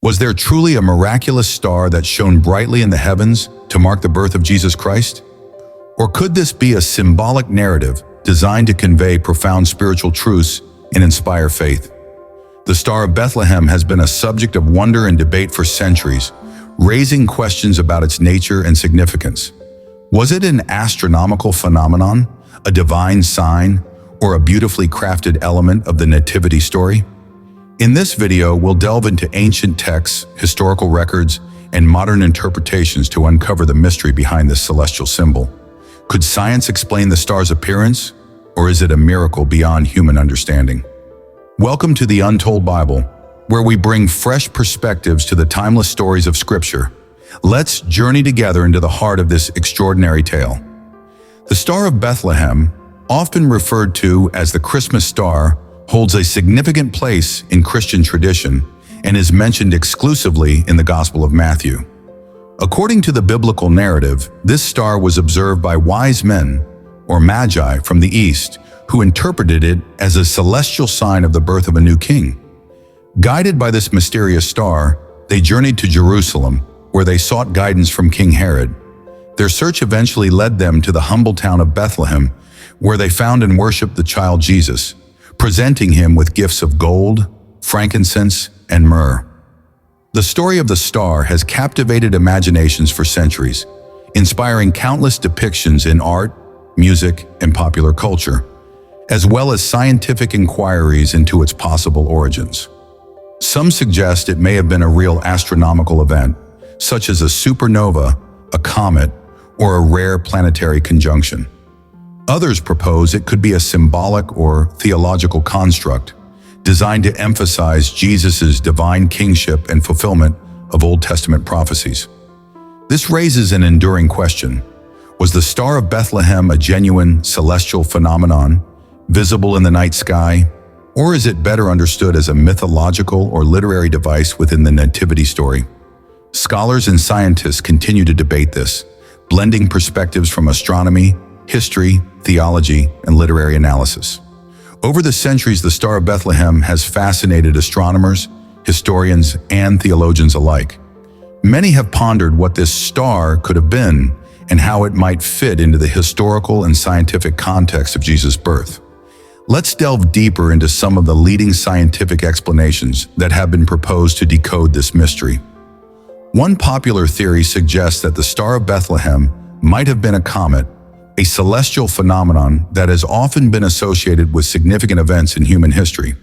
Was there truly a miraculous star that shone brightly in the heavens to mark the birth of Jesus Christ? Or could this be a symbolic narrative designed to convey profound spiritual truths and inspire faith? The Star of Bethlehem has been a subject of wonder and debate for centuries, raising questions about its nature and significance. Was it an astronomical phenomenon, a divine sign, or a beautifully crafted element of the Nativity story? In this video, we'll delve into ancient texts, historical records, and modern interpretations to uncover the mystery behind this celestial symbol. Could science explain the star's appearance, or is it a miracle beyond human understanding? Welcome to the Untold Bible, where we bring fresh perspectives to the timeless stories of Scripture. Let's journey together into the heart of this extraordinary tale. The Star of Bethlehem, often referred to as the Christmas star, holds a significant place in Christian tradition and is mentioned exclusively in the Gospel of Matthew. According to the biblical narrative, this star was observed by wise men, or Magi, from the east, who interpreted it as a celestial sign of the birth of a new king. Guided by this mysterious star, they journeyed to Jerusalem, where they sought guidance from King Herod. Their search eventually led them to the humble town of Bethlehem, where they found and worshiped the child Jesus, presenting him with gifts of gold, frankincense, and myrrh. The story of the star has captivated imaginations for centuries, inspiring countless depictions in art, music, and popular culture, as well as scientific inquiries into its possible origins. Some suggest it may have been a real astronomical event, such as a supernova, a comet, or a rare planetary conjunction. Others propose it could be a symbolic or theological construct designed to emphasize Jesus' divine kingship and fulfillment of Old Testament prophecies. This raises an enduring question. Was the Star of Bethlehem a genuine celestial phenomenon, visible in the night sky, or is it better understood as a mythological or literary device within the Nativity story? Scholars and scientists continue to debate this, blending perspectives from astronomy, history, theology, and literary analysis. Over the centuries, the Star of Bethlehem has fascinated astronomers, historians, and theologians alike. Many have pondered what this star could have been and how it might fit into the historical and scientific context of Jesus' birth. Let's delve deeper into some of the leading scientific explanations that have been proposed to decode this mystery. One popular theory suggests that the Star of Bethlehem might have been a comet, a celestial phenomenon that has often been associated with significant events in human history.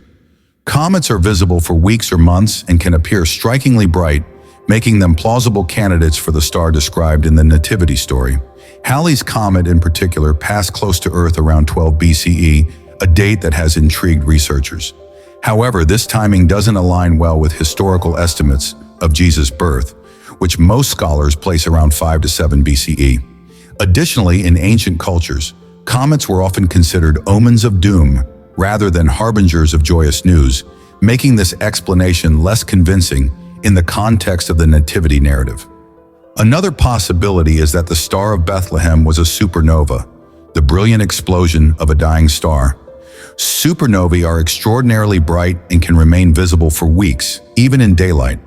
Comets are visible for weeks or months and can appear strikingly bright, making them plausible candidates for the star described in the Nativity story. Halley's Comet in particular passed close to Earth around 12 BCE, a date that has intrigued researchers. However, this timing doesn't align well with historical estimates of Jesus' birth, which most scholars place around 5 to 7 BCE. Additionally, in ancient cultures, comets were often considered omens of doom rather than harbingers of joyous news, making this explanation less convincing in the context of the Nativity narrative. Another possibility is that the Star of Bethlehem was a supernova, the brilliant explosion of a dying star. Supernovae are extraordinarily bright and can remain visible for weeks, even in daylight.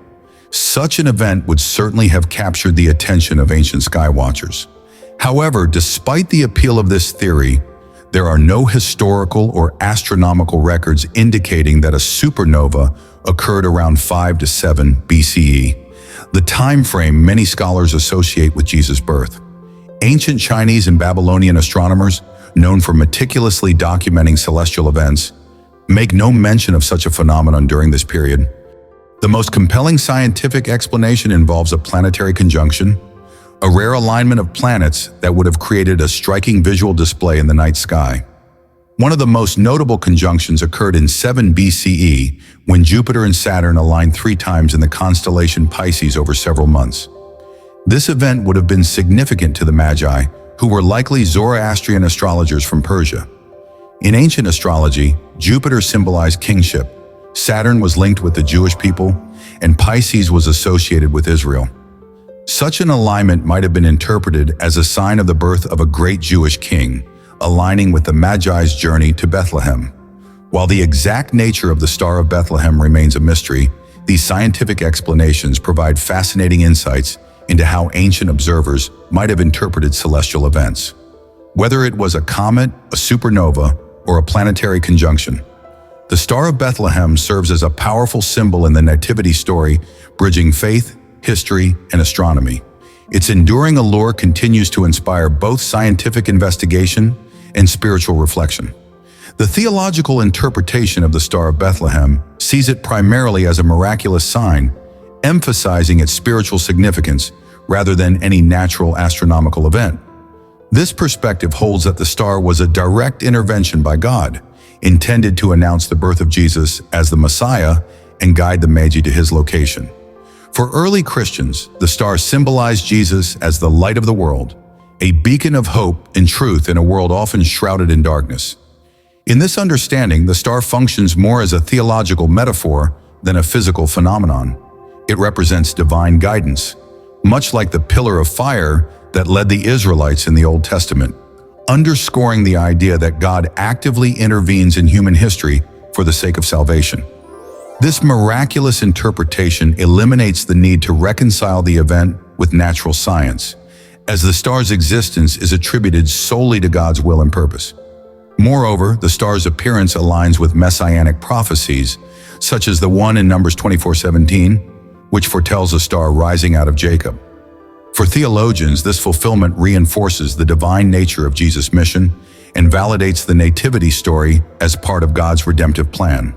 Such an event would certainly have captured the attention of ancient skywatchers. However, despite the appeal of this theory, there are no historical or astronomical records indicating that a supernova occurred around 5 to 7 BCE, the time frame many scholars associate with Jesus' birth. Ancient Chinese and Babylonian astronomers, known for meticulously documenting celestial events, make no mention of such a phenomenon during this period. The most compelling scientific explanation involves a planetary conjunction, a rare alignment of planets that would have created a striking visual display in the night sky. One of the most notable conjunctions occurred in 7 BCE when Jupiter and Saturn aligned 3 times in the constellation Pisces over several months. This event would have been significant to the Magi, who were likely Zoroastrian astrologers from Persia. In ancient astrology, Jupiter symbolized kingship, Saturn was linked with the Jewish people, and Pisces was associated with Israel. Such an alignment might have been interpreted as a sign of the birth of a great Jewish king, aligning with the Magi's journey to Bethlehem. While the exact nature of the Star of Bethlehem remains a mystery, these scientific explanations provide fascinating insights into how ancient observers might have interpreted celestial events. Whether it was a comet, a supernova, or a planetary conjunction, the Star of Bethlehem serves as a powerful symbol in the Nativity story, bridging faith, history, and astronomy. Its enduring allure continues to inspire both scientific investigation and spiritual reflection. The theological interpretation of the Star of Bethlehem sees it primarily as a miraculous sign, emphasizing its spiritual significance rather than any natural astronomical event. This perspective holds that the star was a direct intervention by God, intended to announce the birth of Jesus as the Messiah and guide the Magi to his location. For early Christians, the star symbolized Jesus as the light of the world, a beacon of hope and truth in a world often shrouded in darkness. In this understanding, the star functions more as a theological metaphor than a physical phenomenon. It represents divine guidance, much like the pillar of fire that led the Israelites in the Old Testament, underscoring the idea that God actively intervenes in human history for the sake of salvation. This miraculous interpretation eliminates the need to reconcile the event with natural science, as the star's existence is attributed solely to God's will and purpose. Moreover, the star's appearance aligns with messianic prophecies, such as the one in Numbers 24:17, which foretells a star rising out of Jacob. For theologians, this fulfillment reinforces the divine nature of Jesus' mission and validates the Nativity story as part of God's redemptive plan.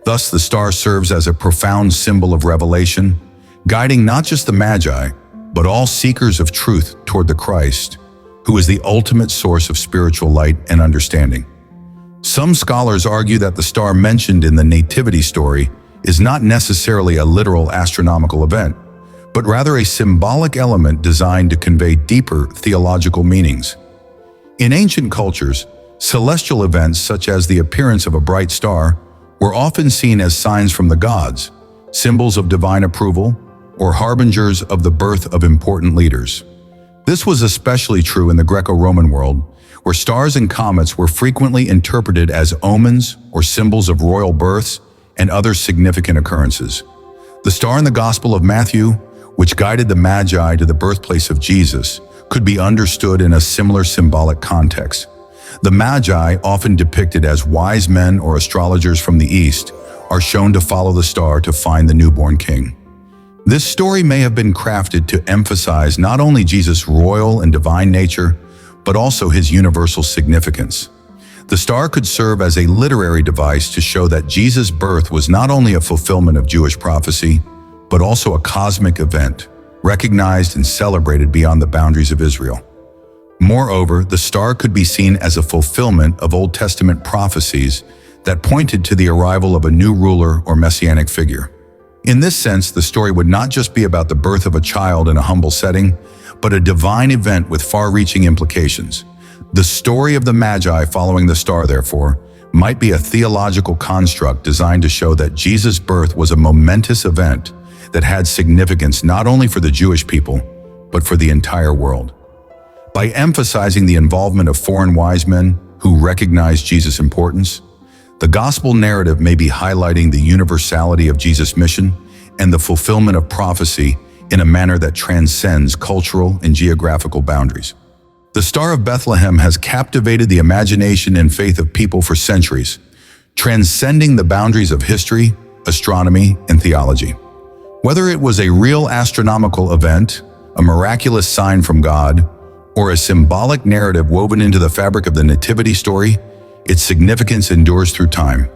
Thus, the star serves as a profound symbol of revelation, guiding not just the Magi, but all seekers of truth toward the Christ, who is the ultimate source of spiritual light and understanding. Some scholars argue that the star mentioned in the Nativity story is not necessarily a literal astronomical event, but rather a symbolic element designed to convey deeper theological meanings. In ancient cultures, celestial events such as the appearance of a bright star were often seen as signs from the gods, symbols of divine approval, or harbingers of the birth of important leaders. This was especially true in the Greco-Roman world, where stars and comets were frequently interpreted as omens or symbols of royal births and other significant occurrences. The star in the Gospel of Matthew, which guided the Magi to the birthplace of Jesus, could be understood in a similar symbolic context. The Magi, often depicted as wise men or astrologers from the East, are shown to follow the star to find the newborn king. This story may have been crafted to emphasize not only Jesus' royal and divine nature, but also his universal significance. The star could serve as a literary device to show that Jesus' birth was not only a fulfillment of Jewish prophecy, but also a cosmic event, recognized and celebrated beyond the boundaries of Israel. Moreover, the star could be seen as a fulfillment of Old Testament prophecies that pointed to the arrival of a new ruler or messianic figure. In this sense, the story would not just be about the birth of a child in a humble setting, but a divine event with far-reaching implications. The story of the Magi following the star, therefore, might be a theological construct designed to show that Jesus' birth was a momentous event that had significance not only for the Jewish people, but for the entire world. By emphasizing the involvement of foreign wise men who recognized Jesus' importance, the gospel narrative may be highlighting the universality of Jesus' mission and the fulfillment of prophecy in a manner that transcends cultural and geographical boundaries. The Star of Bethlehem has captivated the imagination and faith of people for centuries, transcending the boundaries of history, astronomy, and theology. Whether it was a real astronomical event, a miraculous sign from God, or a symbolic narrative woven into the fabric of the Nativity story, its significance endures through time.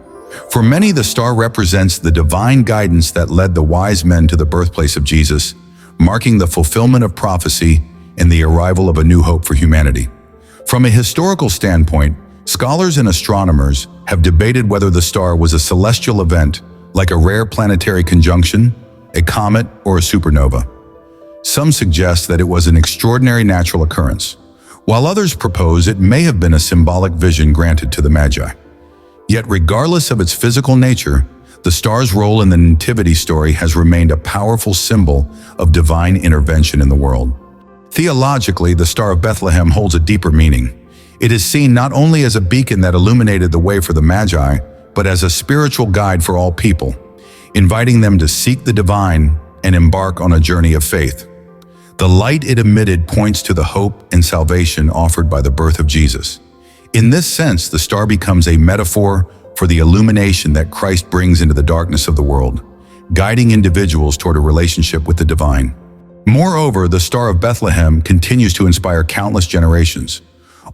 For many, the star represents the divine guidance that led the wise men to the birthplace of Jesus, marking the fulfillment of prophecy and the arrival of a new hope for humanity. From a historical standpoint, scholars and astronomers have debated whether the star was a celestial event, like a rare planetary conjunction, a comet, or a supernova. Some suggest that it was an extraordinary natural occurrence, while others propose it may have been a symbolic vision granted to the Magi. Yet regardless of its physical nature, the star's role in the Nativity story has remained a powerful symbol of divine intervention in the world. Theologically, the Star of Bethlehem holds a deeper meaning. It is seen not only as a beacon that illuminated the way for the Magi, but as a spiritual guide for all people. inviting them to seek the divine and embark on a journey of faith. The light it emitted points to the hope and salvation offered by the birth of Jesus. In this sense, the star becomes a metaphor for the illumination that Christ brings into the darkness of the world, guiding individuals toward a relationship with the divine. Moreover, the Star of Bethlehem continues to inspire countless generations,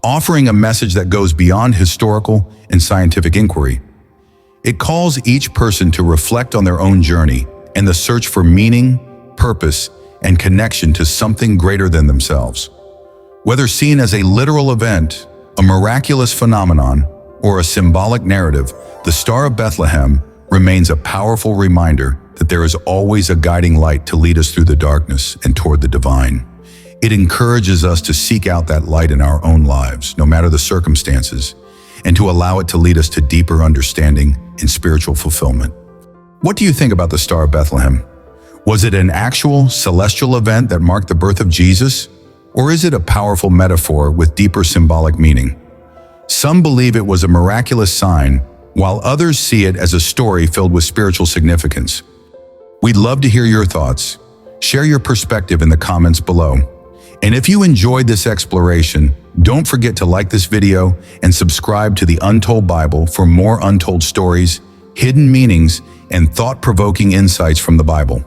offering a message that goes beyond historical and scientific inquiry. It calls each person to reflect on their own journey and the search for meaning, purpose, and connection to something greater than themselves. Whether seen as a literal event, a miraculous phenomenon, or a symbolic narrative, the Star of Bethlehem remains a powerful reminder that there is always a guiding light to lead us through the darkness and toward the divine. It encourages us to seek out that light in our own lives, no matter the circumstances, and to allow it to lead us to deeper understanding and spiritual fulfillment. What do you think about the Star of Bethlehem? Was it an actual celestial event that marked the birth of Jesus, or is it a powerful metaphor with deeper symbolic meaning? Some believe it was a miraculous sign, while others see it as a story filled with spiritual significance. We'd love to hear your thoughts. Share your perspective in the comments below. And if you enjoyed this exploration, don't forget to like this video and subscribe to the Untold Bible for more untold stories, hidden meanings, and thought-provoking insights from the Bible.